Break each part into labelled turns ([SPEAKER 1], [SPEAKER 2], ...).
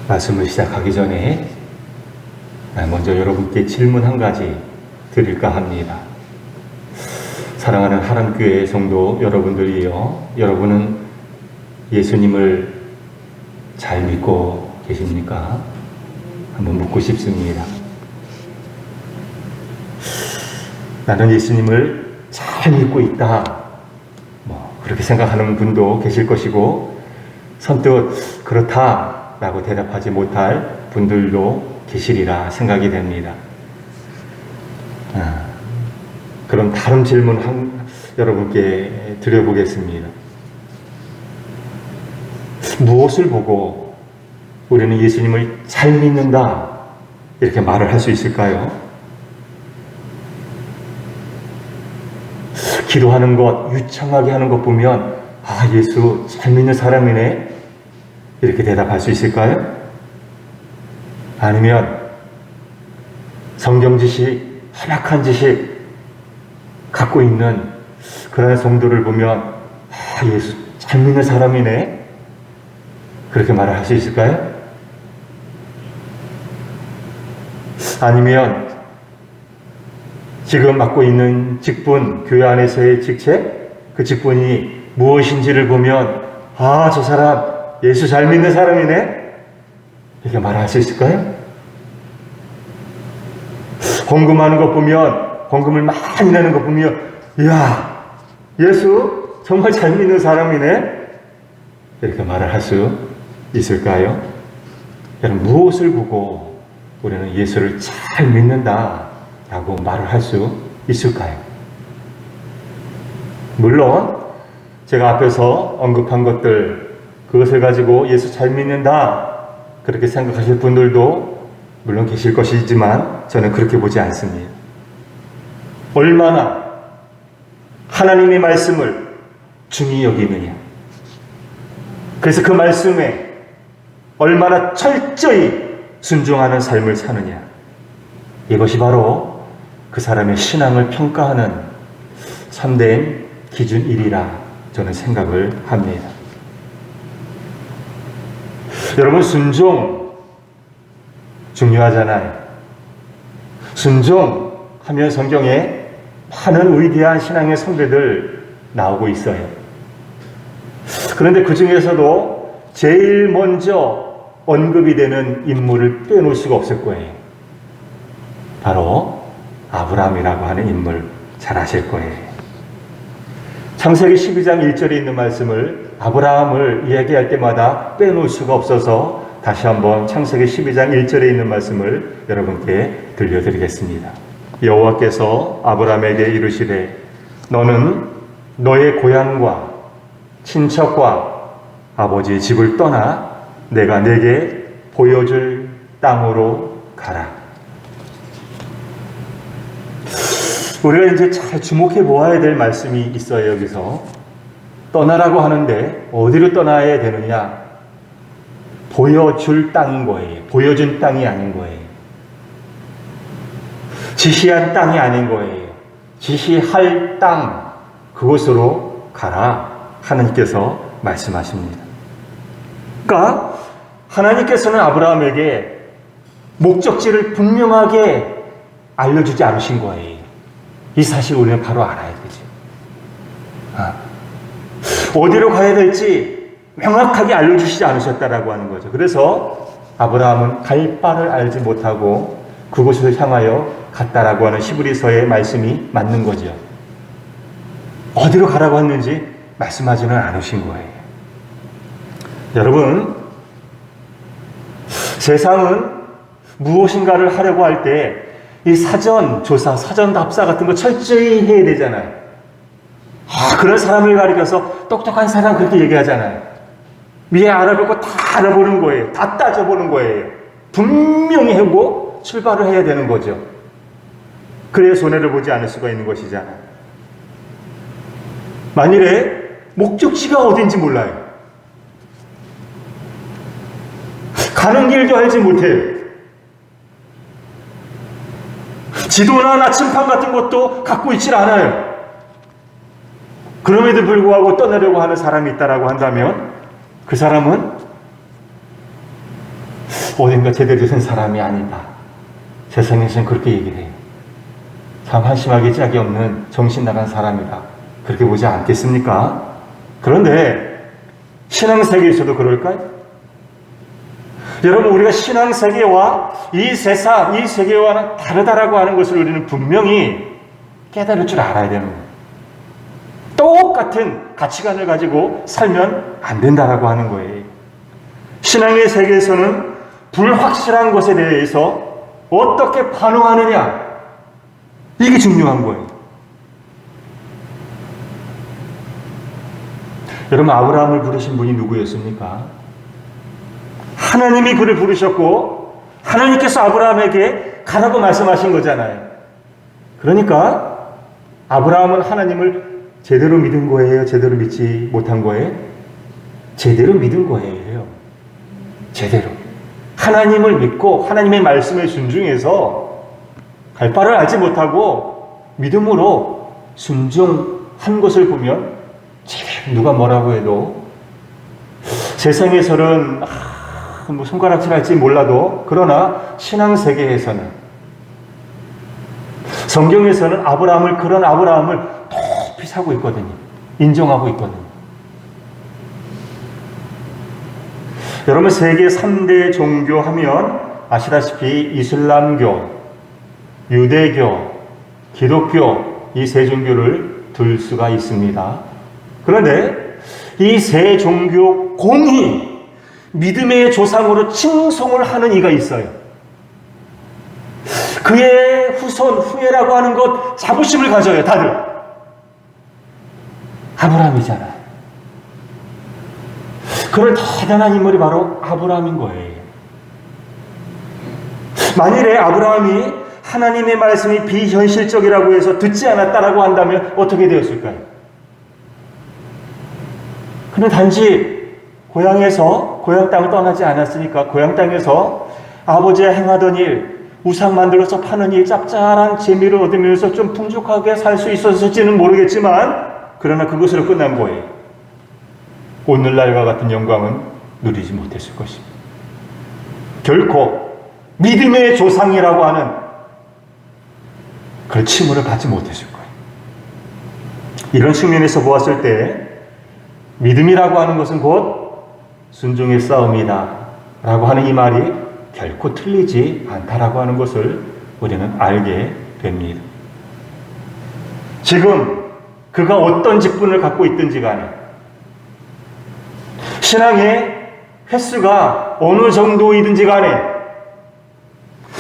[SPEAKER 1] 말씀을 시작하기 전에 먼저 여러분께 질문 한 가지 드릴까 합니다. 사랑하는 하람교회 성도 여러분들이요, 여러분은 예수님을 잘 믿고 계십니까? 한번 묻고 싶습니다. 나는 예수님을 잘 믿고 있다, 그렇게 생각하는 분도 계실 것이고, 선뜻 그렇다라고 대답하지 못할 분들도 계시리라 생각이 됩니다. 그럼 다른 질문 여러분께 드려보겠습니다. 무엇을 보고 우리는 예수님을 잘 믿는다 이렇게 말을 할 수 있을까요? 기도하는 것, 유창하게 하는 것 보면 예수 잘 믿는 사람이네 이렇게 대답할 수 있을까요? 아니면 성경 지식, 한약한 지식 갖고 있는 그런 성도를 보면 예수 잘 믿는 사람이네 그렇게 말을 할 수 있을까요? 아니면 지금 맡고 있는 직분, 교회 안에서의 직책, 그 직분이 무엇인지를 보면 저 사람 예수 잘 믿는 사람이네 이렇게 말할 수 있을까요? 헌금하는 것 보면, 헌금을 많이 내는 것 보면 예수 정말 잘 믿는 사람이네 이렇게 말을 할 수 있을까요? 여러분, 무엇을 보고 우리는 예수를 잘 믿는다 라고 말을 할 수 있을까요? 물론 제가 앞에서 언급한 것들, 그것을 가지고 예수 잘 믿는다 그렇게 생각하실 분들도 물론 계실 것이지만 저는 그렇게 보지 않습니다. 얼마나 하나님의 말씀을 중히 여기느냐, 그래서 그 말씀에 얼마나 철저히 순종하는 삶을 사느냐, 이것이 바로 그 사람의 신앙을 평가하는 참된 기준이라 저는 생각을 합니다. 여러분, 순종 중요하잖아요. 순종하면 성경에 많은 위대한 신앙의 선배들 나오고 있어요. 그런데 그 중에서도 제일 먼저 언급이 되는 인물을 빼놓을 수가 없을 거예요. 바로 아브라함이라고 하는 인물, 잘 아실 거예요. 창세기 12장 1절에 있는 말씀을, 아브라함을 이야기할 때마다 빼놓을 수가 없어서 다시 한번 창세기 12장 1절에 있는 말씀을 여러분께 들려드리겠습니다. 여호와께서 아브라함에게 이르시되 너는 너의 고향과 친척과 아버지의 집을 떠나 내가 네게 보여줄 땅으로 가라. 우리가 이제 잘 주목해 보아야 될 말씀이 있어요. 여기서 떠나라고 하는데 어디로 떠나야 되느냐? 보여줄 땅인 거예요. 보여준 땅이 아닌 거예요. 지시한 땅이 아닌 거예요. 지시할 땅, 그곳으로 가라 하나님께서 말씀하십니다. 그러니까 하나님께서는 아브라함에게 목적지를 분명하게 알려주지 않으신 거예요. 이 사실 우리는 바로 알아야 되죠. 어디로 가야 될지 명확하게 알려주시지 않으셨다라고 하는 거죠. 그래서 아브라함은 갈 바를 알지 못하고 그곳을 향하여 갔다라고 하는 히브리서의 말씀이 맞는 거죠. 어디로 가라고 했는지 말씀하지는 않으신 거예요. 여러분, 세상은 무엇인가를 하려고 할 때 이 사전 조사, 사전 답사 같은 거 철저히 해야 되잖아요. 그런 사람을 가리켜서 똑똑한 사람 그렇게 얘기하잖아요. 미리 알아볼 거 다 알아보는 거예요. 다 따져보는 거예요. 분명히 하고 출발을 해야 되는 거죠. 그래야 손해를 보지 않을 수가 있는 것이잖아요. 만일에 목적지가 어딘지 몰라요. 가는 길도 알지 못해요. 지도나 나침판 같은 것도 갖고 있질 않아요. 그럼에도 불구하고 떠나려고 하는 사람이 있다라고 한다면 그 사람은 어딘가 제대로 된 사람이 아니다. 세상에서는 그렇게 얘기를 해요. 참 한심하게 짝이 없는 정신 나간 사람이다. 그렇게 보지 않겠습니까? 그런데 신앙세계에서도 그럴까요? 여러분, 우리가 신앙세계와 이 세상, 이 세계와는 다르다라고 하는 것을 우리는 분명히 깨달을 줄 알아야 되는 거예요. 똑같은 가치관을 가지고 살면 안 된다라고 하는 거예요. 신앙의 세계에서는 불확실한 것에 대해서 어떻게 반응하느냐, 이게 중요한 거예요. 여러분, 아브라함을 부르신 분이 누구였습니까? 하나님이 그를 부르셨고 하나님께서 아브라함에게 가라고 말씀하신 거잖아요. 그러니까 아브라함은 하나님을 제대로 믿은 거예요? 제대로 믿지 못한 거예요? 제대로 믿은 거예요. 제대로. 하나님을 믿고 하나님의 말씀에 순종해서 갈 바를 알지 못하고 믿음으로 순종한 것을 보면 누가 뭐라고 해도 세상에서는 뭐 손가락질 할지 몰라도, 그러나 신앙세계에서는, 성경에서는 그런 아브라함을 높이 사고 있거든요. 인정하고 있거든요. 여러분, 세계 3대 종교 하면 아시다시피 이슬람교, 유대교, 기독교, 이 세 종교를 들 수가 있습니다. 그런데 이 세 종교 공히 믿음의 조상으로 칭송을 하는 이가 있어요. 그의 후예라고 하는 것 자부심을 가져요, 다들. 아브라함이잖아요. 그런 대단한 인물이 바로 아브라함인 거예요. 만일에 아브라함이 하나님의 말씀이 비현실적이라고 해서 듣지 않았다라고 한다면 어떻게 되었을까요? 그는 단지 고향 땅을 떠나지 않았으니까 고향 땅에서 아버지가 행하던 일, 우상 만들어서 파는 일, 짭짤한 재미를 얻으면서 좀 풍족하게 살 수 있었을지는 모르겠지만, 그러나 그것으로 끝난 거예요. 오늘날과 같은 영광은 누리지 못했을 것입니다. 결코 믿음의 조상이라고 하는 그런 칭호를 받지 못했을 거예요. 이런 측면에서 보았을 때 믿음이라고 하는 것은 곧 순종의 싸움이다 라고 하는 이 말이 결코 틀리지 않다라고 하는 것을 우리는 알게 됩니다. 지금 그가 어떤 직분을 갖고 있든지 간에, 신앙의 횟수가 어느 정도이든지 간에,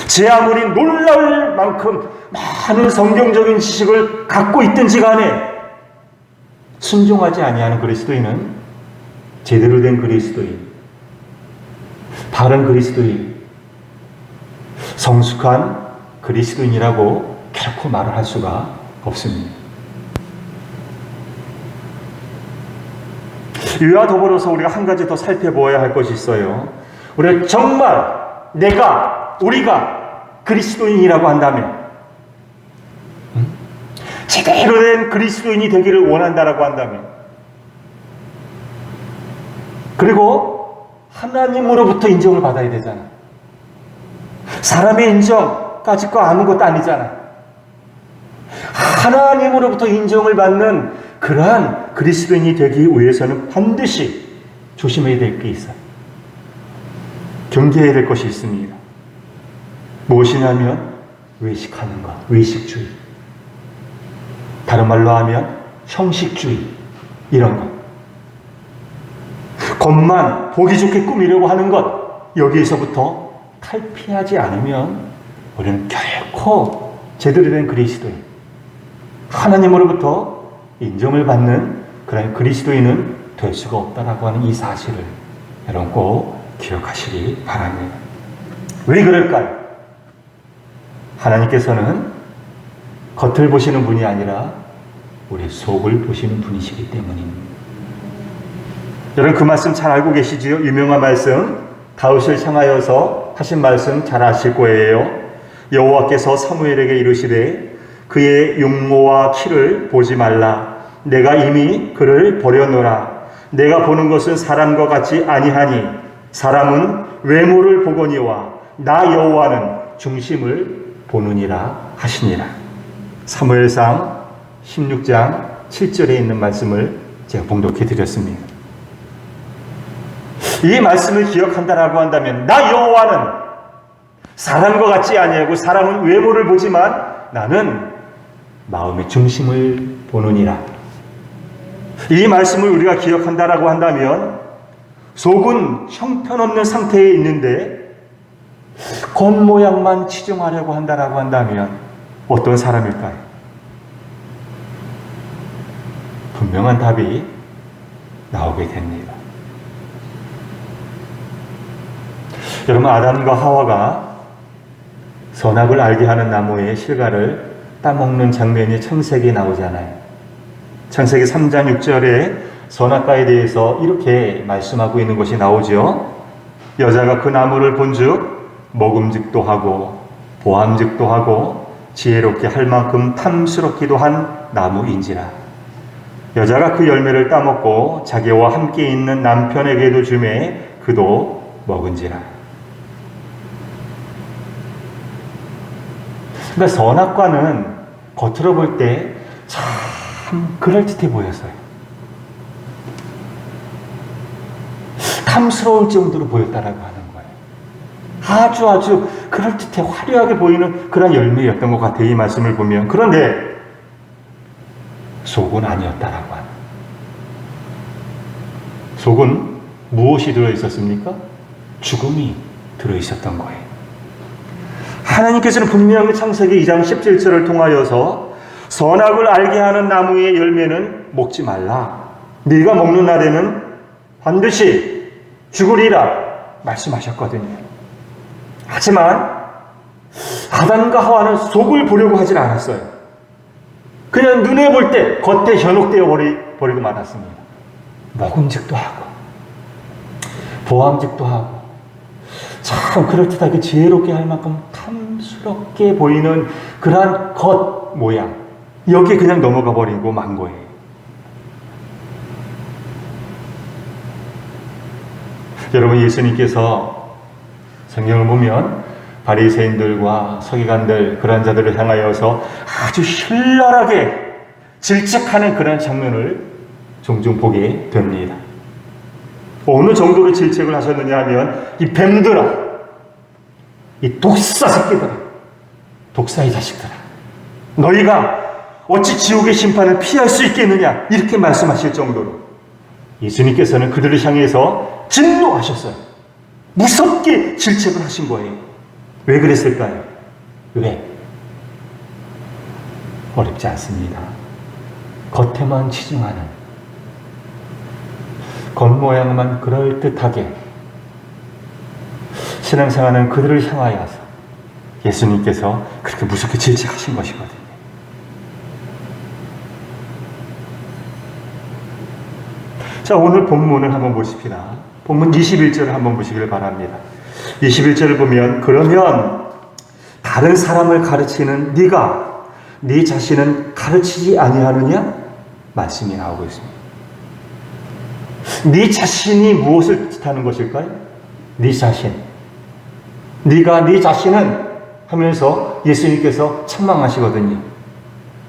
[SPEAKER 1] 제 아무리 놀라울 만큼 많은 성경적인 지식을 갖고 있든지 간에 순종하지 아니하는 그리스도인은 제대로 된 그리스도인, 바른 그리스도인, 성숙한 그리스도인이라고 결코 말을 할 수가 없습니다. 이와 더불어서 우리가 한 가지 더 살펴보아야 할 것이 있어요. 우리가 정말 우리가 그리스도인이라고 한다면, 제대로 된 그리스도인이 되기를 원한다라고 한다면, 그리고 하나님으로부터 인정을 받아야 되잖아. 사람의 인정까지 거 아무것도 아니잖아. 하나님으로부터 인정을 받는 그러한 그리스도인이 되기 위해서는 반드시 조심해야 될 게 있어요. 경계해야 될 것이 있습니다. 무엇이냐면 외식하는 것, 외식주의. 다른 말로 하면 형식주의, 이런 것. 겉만 보기 좋게 꾸미려고 하는 것, 여기에서부터 탈피하지 않으면 우리는 결코 제대로 된 그리스도인, 하나님으로부터 인정을 받는 그런 그리스도인은 될 수가 없다라고 하는 이 사실을 여러분 꼭 기억하시기 바랍니다. 왜 그럴까요? 하나님께서는 겉을 보시는 분이 아니라 우리 속을 보시는 분이시기 때문입니다. 여러분, 그 말씀 잘 알고 계시지요? 유명한 말씀, 다윗을 향하여서 하신 말씀 잘 아실 거예요. 여호와께서 사무엘에게 이르시되 그의 용모와 키를 보지 말라. 내가 이미 그를 버려놓으라. 내가 보는 것은 사람과 같지 아니하니 사람은 외모를 보거니와 나 여호와는 중심을 보느니라 하시니라. 사무엘상 16장 7절에 있는 말씀을 제가 봉독해 드렸습니다. 이 말씀을 기억한다라고 한다면 나 여호와는 사람과 같지 아니하고 사람은 외모를 보지만 나는 마음의 중심을 보느니라. 이 말씀을 우리가 기억한다라고 한다면 속은 형편없는 상태에 있는데 겉모양만 치중하려고 한다라고 한다면 어떤 사람일까요? 분명한 답이 나오게 됩니다. 여러분, 아담과 하와가 선악을 알게 하는 나무의 실과를 따먹는 장면이 창세기에 나오잖아요. 창세기 3장 6절에 선악과에 대해서 이렇게 말씀하고 있는 것이 나오죠. 여자가 그 나무를 본즉 먹음직도 하고 보암직도 하고 지혜롭게 할 만큼 탐스럽기도 한 나무인지라. 여자가 그 열매를 따먹고 자기와 함께 있는 남편에게도 주매 그도 먹은지라. 그러니까 선악과는 겉으로 볼 때 참 그럴듯해 보였어요. 탐스러울 정도로 보였다라고 하는 거예요. 아주 그럴듯해 화려하게 보이는 그런 열매였던 것 같아요. 이 말씀을 보면. 그런데 속은 아니었다라고 하는. 속은 무엇이 들어있었습니까? 죽음이 들어있었던 거예요. 하나님께서는 분명히 창세기 2장 17절을 통하여서 선악을 알게 하는 나무의 열매는 먹지 말라. 네가 먹는 날에는 반드시 죽으리라 말씀하셨거든요. 하지만 아담과 하와는 속을 보려고 하질 않았어요. 그냥 눈에 볼 때 겉에 현혹되어 버리고 말았습니다. 먹음직도 하고 보암직도 하고 참 그럴듯하게 지혜롭게 할 만큼 탐스럽게 보이는 그러한 겉 모양, 여기에 그냥 넘어가 버리고 만 거예요. 여러분, 예수님께서 성경을 보면 바리새인들과 서기관들 그런 자들을 향하여서 아주 신랄하게 질책하는 그런 장면을 종종 보게 됩니다. 어느 정도로 질책을 하셨느냐 하면 이 뱀들아, 이 독사 새끼들아, 독사의 자식들아, 너희가 어찌 지옥의 심판을 피할 수 있겠느냐 이렇게 말씀하실 정도로 예수님께서는 그들을 향해서 진노하셨어요. 무섭게 질책을 하신 거예요. 왜 그랬을까요? 왜? 어렵지 않습니다. 겉에만 치중하는, 겉모양만 그럴듯하게 신앙생활하는 그들을 향하여서 예수님께서 그렇게 무섭게 질책하신 것이거든요. 자, 오늘 본문을 한번 보십시다. 본문 21절을 한번 보시길 바랍니다. 21절을 보면 그러면 다른 사람을 가르치는 네가 네 자신은 가르치지 아니하느냐? 말씀이 나오고 있습니다. 네 자신이 무엇을 뜻하는 것일까요? 네 자신. 네가 네 자신은 하면서 예수님께서 책망하시거든요.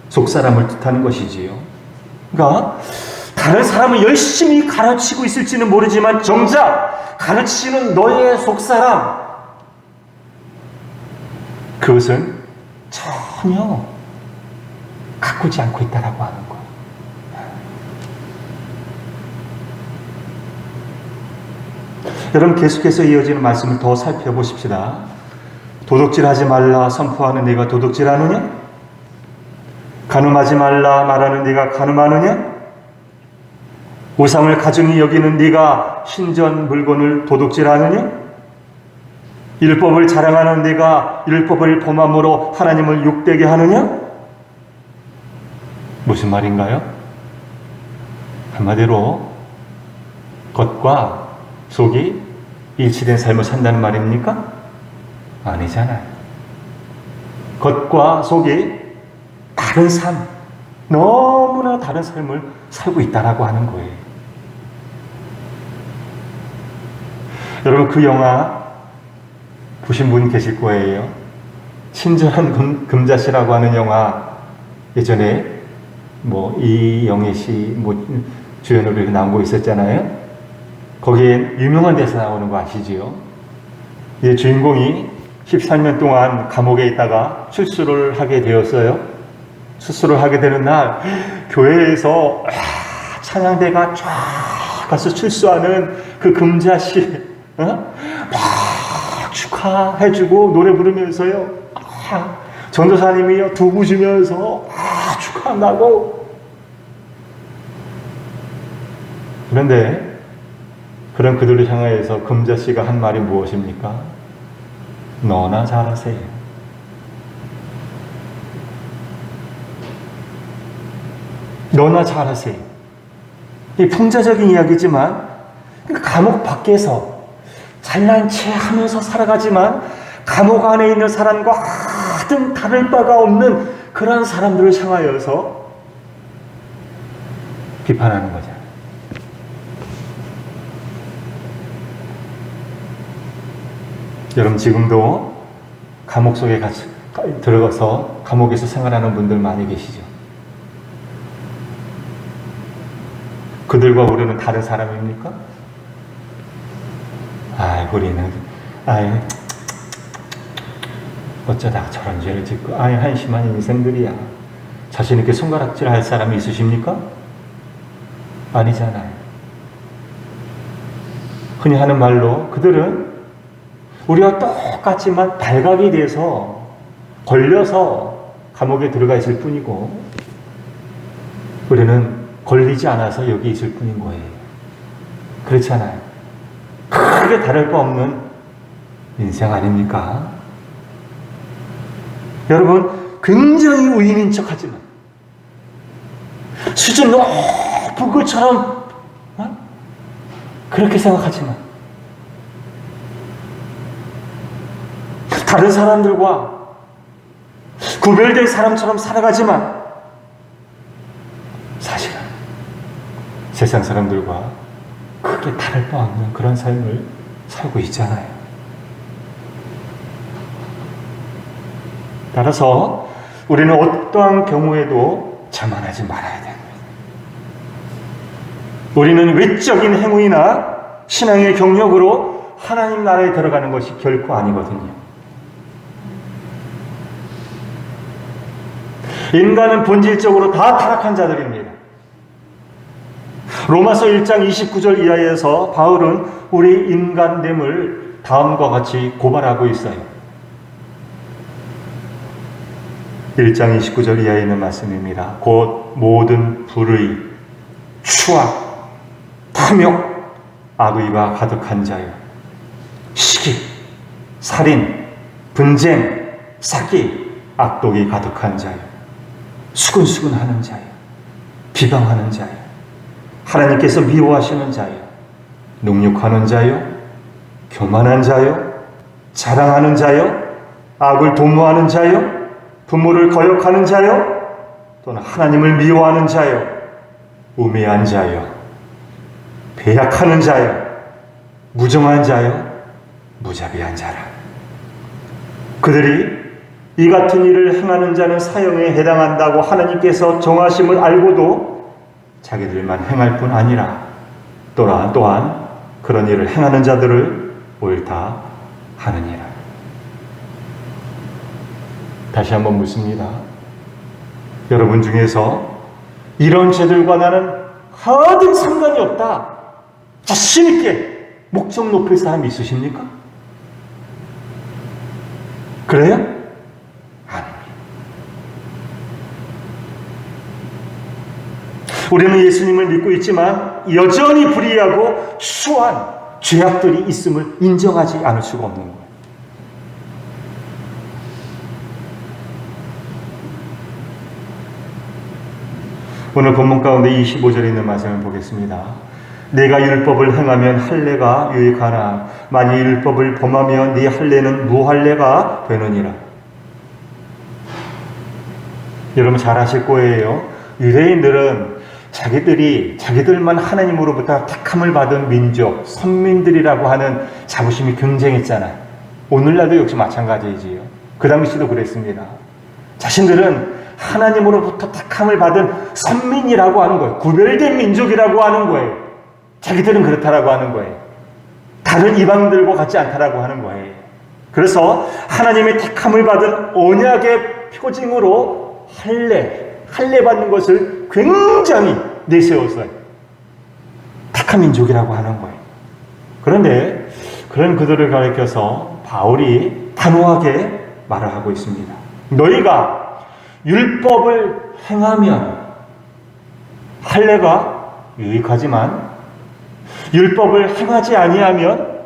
[SPEAKER 1] 속사람을 뜻하는 것이지요. 그러니까 다른 사람을 열심히 가르치고 있을지는 모르지만 정작 가르치는 너의 속사람, 그것은 전혀 가꾸지 않고 있다라고 하는 거예요. 여러분, 계속해서 이어지는 말씀을 더 살펴보십시다. 도둑질하지 말라 선포하는 네가 도둑질하느냐? 간음하지 말라 말하는 네가 간음하느냐? 우상을 가증히 여기는 네가 신전 물건을 도둑질하느냐? 율법을 자랑하는 네가 율법을 범함으로 하나님을 욕되게 하느냐? 무슨 말인가요? 한마디로 겉과 속이 일치된 삶을 산다는 말입니까? 아니잖아요. 겉과 속이 다른 삶, 너무나 다른 삶을 살고 있다라고 하는 거예요. 여러분, 그 영화 보신 분 계실 거예요. 친절한 금자씨라고 하는 영화, 예전에 이영애 씨 주연으로 이렇게 나온 거 있었잖아요. 거기에 유명한 데서 나오는 거 아시지요? 이 주인공이 13년 동안 감옥에 있다가 출소를 하게 되었어요. 출소를 하게 되는 날 교회에서 찬양대가 쫙 가서 출소하는 그 금자씨 막 축하해주고 노래 부르면서요, 전도사님이요 두 부주면서 축하한다고. 그런데 그런 그들을 향하여서 금자씨가 한 말이 무엇입니까? 너나 잘하세요. 너나 잘하세요. 이 풍자적인 이야기지만 감옥 밖에서 잘난 체 하면서 살아가지만 감옥 안에 있는 사람과 하등 다를 바가 없는 그런 사람들을 향하여서 비판하는 거죠. 여러분, 지금도 감옥 속에 같이 들어가서 감옥에서 생활하는 분들 많이 계시죠. 그들과 우리는 다른 사람입니까? 우리는 어쩌다가 저런 죄를 짓고 한심한 인생들이야. 자신 있게 손가락질 할 사람이 있으십니까? 아니잖아요. 흔히 하는 말로 그들은 우리와 똑같지만 발각이 돼서 걸려서 감옥에 들어가 있을 뿐이고, 우리는 걸리지 않아서 여기 있을 뿐인 거예요. 그렇잖아요. 크게 다를 바 없는 인생 아닙니까? 여러분, 굉장히 우인인 척하지만, 수준 높은 것처럼 그렇게 생각하지만, 다른 사람들과 구별된 사람처럼 살아가지만, 사실은 세상 사람들과 크게 다를 바 없는 그런 삶을 살고 있잖아요. 따라서 우리는 어떠한 경우에도 자만하지 말아야 됩니다. 우리는 외적인 행위나 신앙의 경력으로 하나님 나라에 들어가는 것이 결코 아니거든요. 인간은 본질적으로 다 타락한 자들입니다. 로마서 1장 29절 이하에서 바울은 우리 인간됨을 다음과 같이 고발하고 있어요. 1장 29절 이하에 있는 말씀입니다. 곧 모든 불의, 추악, 탐욕, 악의가 가득한 자요, 시기, 살인, 분쟁, 사기, 악독이 가득한 자요, 수근수근하는 자요, 비방하는 자요, 하나님께서 미워하시는 자요, 능욕하는 자요, 교만한 자요, 자랑하는 자요, 악을 도모하는 자요, 부모를 거역하는 자요, 또는 하나님을 미워하는 자요, 우매한 자요, 배약하는 자요, 무정한 자요, 무자비한 자라. 그들이 이 같은 일을 행하는 자는 사형에 해당한다고 하나님께서 정하심을 알고도 자기들만 행할 뿐 아니라 또한 그런 일을 행하는 자들을 옳다 하느니라. 다시 한번 묻습니다. 여러분 중에서 이런 죄들과 나는 하등 상관이 없다, 자신 있게 목청 높일 사람이 있으십니까? 그래요? 아닙니다. 우리는 예수님을 믿고 있지만 여전히 불의하고 추한 죄악들이 있음을 인정하지 않을 수가 없는 거예요. 오늘 본문 가운데 25절에 있는 말씀을 보겠습니다. 내가 율법을 행하면 할례가 유익하나 만일 율법을 범하면 네 할례는 무할례가 되느니라. 여러분 잘 아실 거예요. 유대인들은 자기들만 하나님으로부터 택함을 받은 민족, 선민들이라고 하는 자부심이 굉장했잖아요. 오늘날도 역시 마찬가지지요. 그 당시도 그랬습니다. 자신들은 하나님으로부터 택함을 받은 선민이라고 하는 거예요. 구별된 민족이라고 하는 거예요. 자기들은 그렇다라고 하는 거예요. 다른 이방들과 같지 않다라고 하는 거예요. 그래서 하나님의 택함을 받은 언약의 표징으로 할례 받는 것을 굉장히 내세웠어요. 택한 민족이라고 하는 거예요. 그런데 그런 그들을 가리켜서 바울이 단호하게 말을 하고 있습니다. 너희가 율법을 행하면 할례가 유익하지만 율법을 행하지 아니하면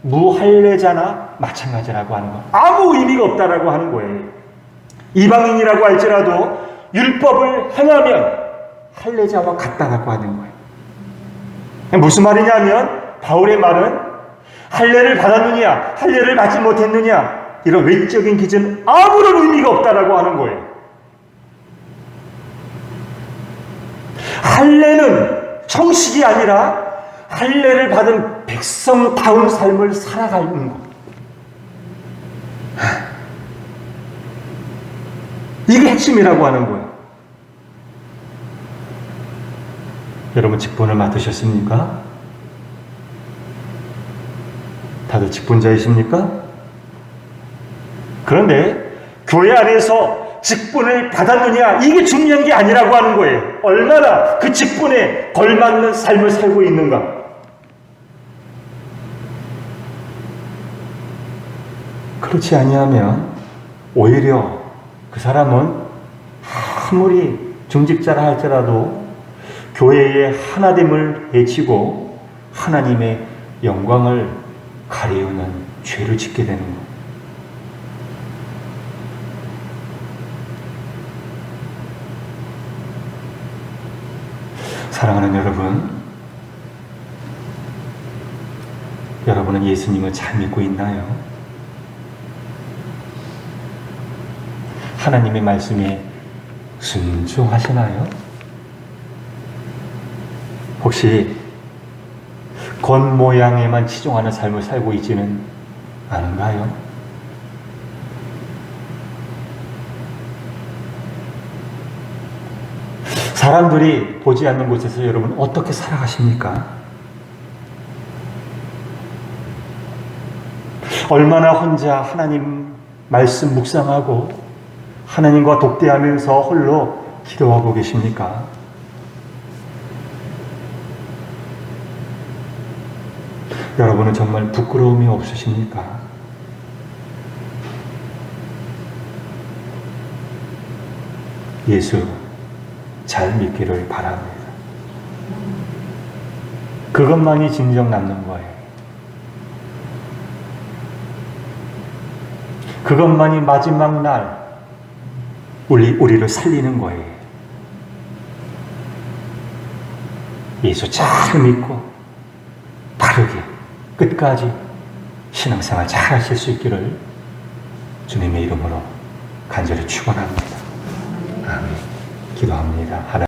[SPEAKER 1] 무할례자나 마찬가지라고 하는 거. 아무 의미가 없다라고 하는 거예요. 이방인이라고 할지라도 율법을 행하면 할례자와 같다라고 하는 거예요. 무슨 말이냐면 바울의 말은 할례를 받았느냐 할례를 받지 못했느냐 이런 외적인 기준 아무런 의미가 없다라고 하는 거예요. 할례는 형식이 아니라 할례를 받은 백성다운 삶을 살아가는 것. 이게 핵심이라고 하는 거예요. 여러분 직분을 맡으셨습니까? 다들 직분자이십니까? 그런데 교회 안에서 직분을 받았느냐 이게 중요한 게 아니라고 하는 거예요. 얼마나 그 직분에 걸맞는 삶을 살고 있는가. 그렇지 아니하면 오히려 그 사람은 아무리 중직자라 할지라도 교회의 하나됨을 해치고 하나님의 영광을 가리우는 죄를 짓게 되는 것. 사랑하는 여러분, 여러분은 예수님을 잘 믿고 있나요? 하나님의 말씀에 순종하시나요? 혹시 겉모양에만 치중하는 삶을 살고 있지는 않은가요? 사람들이 보지 않는 곳에서 여러분 어떻게 살아가십니까? 얼마나 혼자 하나님 말씀 묵상하고 하나님과 독대하면서 홀로 기도하고 계십니까? 여러분은 정말 부끄러움이 없으십니까? 예수 잘 믿기를 바랍니다. 그것만이 진정 남는 거예요. 그것만이 마지막 날 우리를 살리는 거예요. 예수 잘 믿고 바르게 끝까지 신앙생활 잘 하실 수 있기를 주님의 이름으로 간절히 축원합니다. 아멘. 기도합니다. 하나님